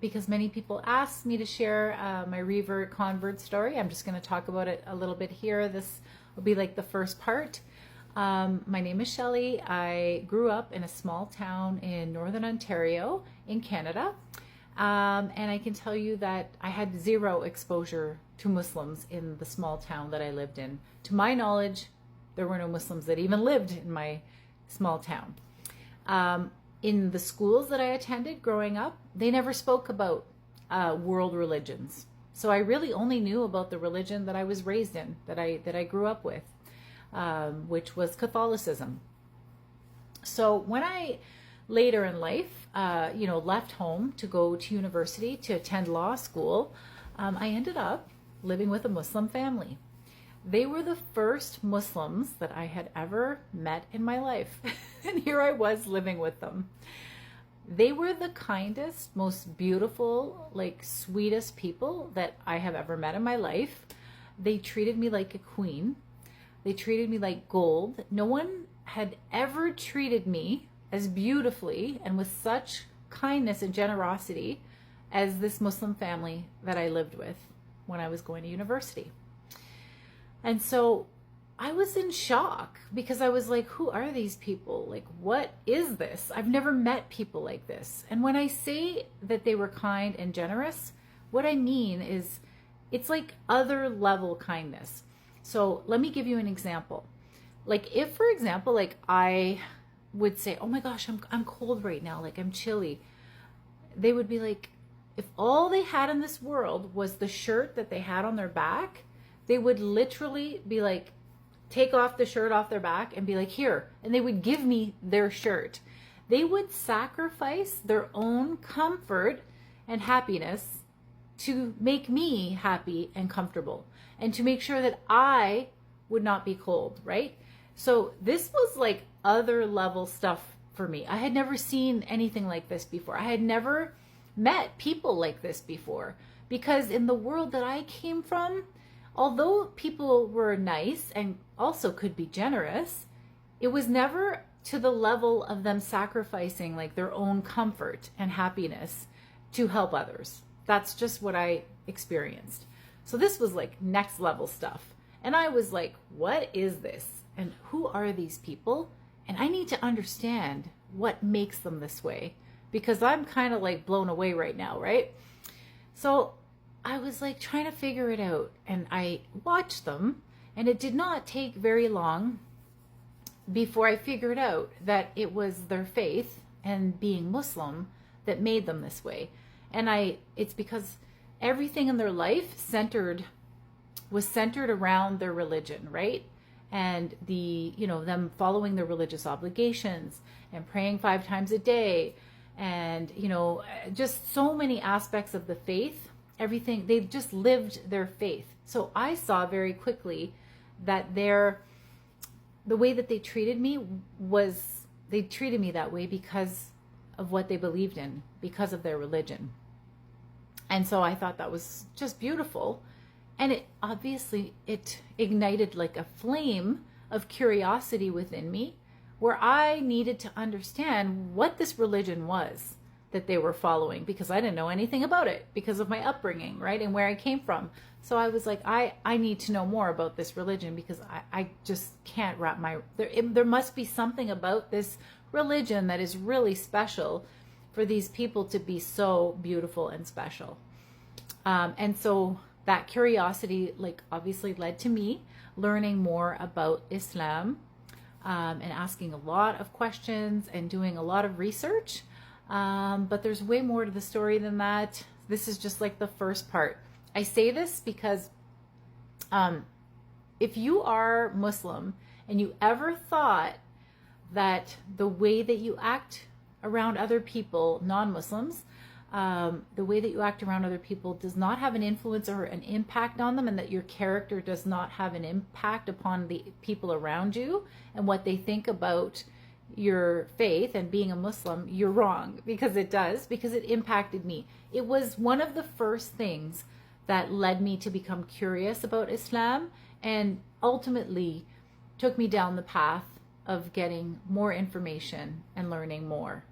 because many people asked me to share my revert convert story. I'm just going to talk about it a little bit here. This will be like the first part. My name is Shelley. I grew up in a small town in Northern Ontario in Canada. And I can tell you that I had zero exposure to Muslims in the small town that I lived in. To my knowledge, there were no Muslims that even lived in my small town. In the schools that I attended growing up, they never spoke about world religions. So I really only knew about the religion that I was raised in, that I grew up with, which was Catholicism. So when I later in life, left home to go to university to attend law school, I ended up living with a Muslim family. They were the first Muslims that I had ever met in my life. And here I was living with them. They were the kindest, most beautiful, sweetest people that I have ever met in my life. They treated me like a queen. They treated me like gold. No one had ever treated me as beautifully and with such kindness and generosity as this Muslim family that I lived with when I was going to university. And so I was in shock because I was like, who are these people? Like, what is this? I've never met people like this. And when I say that they were kind and generous, what I mean is it's like other level kindness. So let me give you an example. Like if, for example, I would say, oh my gosh, I'm cold right now. I'm chilly. They would be like, if all they had in this world was the shirt that they had on their back, they would literally be like, take off the shirt off their back and be like, here. And they would give me their shirt. They would sacrifice their own comfort and happiness to make me happy and comfortable and to make sure that I would not be cold, right? So this was like other level stuff for me. I had never seen anything like this before. I had never met people like this before, because in the world that I came from, although people were nice and also could be generous, it was never to the level of them sacrificing their own comfort and happiness to help others. That's just what I experienced. So this was next level stuff. And I was like, what is this? And who are these people? And I need to understand what makes them this way, because I'm kind of blown away right now, right? So I was trying to figure it out, and I watched them, and it did not take very long before I figured out that it was their faith and being Muslim that made them this way. And it's because everything in their life was centered around their religion, right? And them following their religious obligations and praying 5 times a day, and just so many aspects of the faith. Everything, they just lived their faith. So I saw very quickly that the way that they treated me they treated me that way because of what they believed in, because of their religion. And so I thought that was just beautiful. And it ignited a flame of curiosity within me, where I needed to understand what this religion was that they were following, because I didn't know anything about it because of my upbringing, right? And where I came from. So I was like, I need to know more about this religion, because I just can't wrap there must be something about this religion that is really special for these people to be so beautiful and special. And so that curiosity obviously led to me learning more about Islam, and asking a lot of questions and doing a lot of research. But there's way more to the story than that. This is just the first part. I say this because if you are Muslim and you ever thought that the way that you act around other people, non-Muslims, the way that you act around other people does not have an influence or an impact on them, and that your character does not have an impact upon the people around you and what they think about your faith and being a Muslim, you're wrong, because it does, because it impacted me. It was one of the first things that led me to become curious about Islam, and ultimately took me down the path of getting more information and learning more.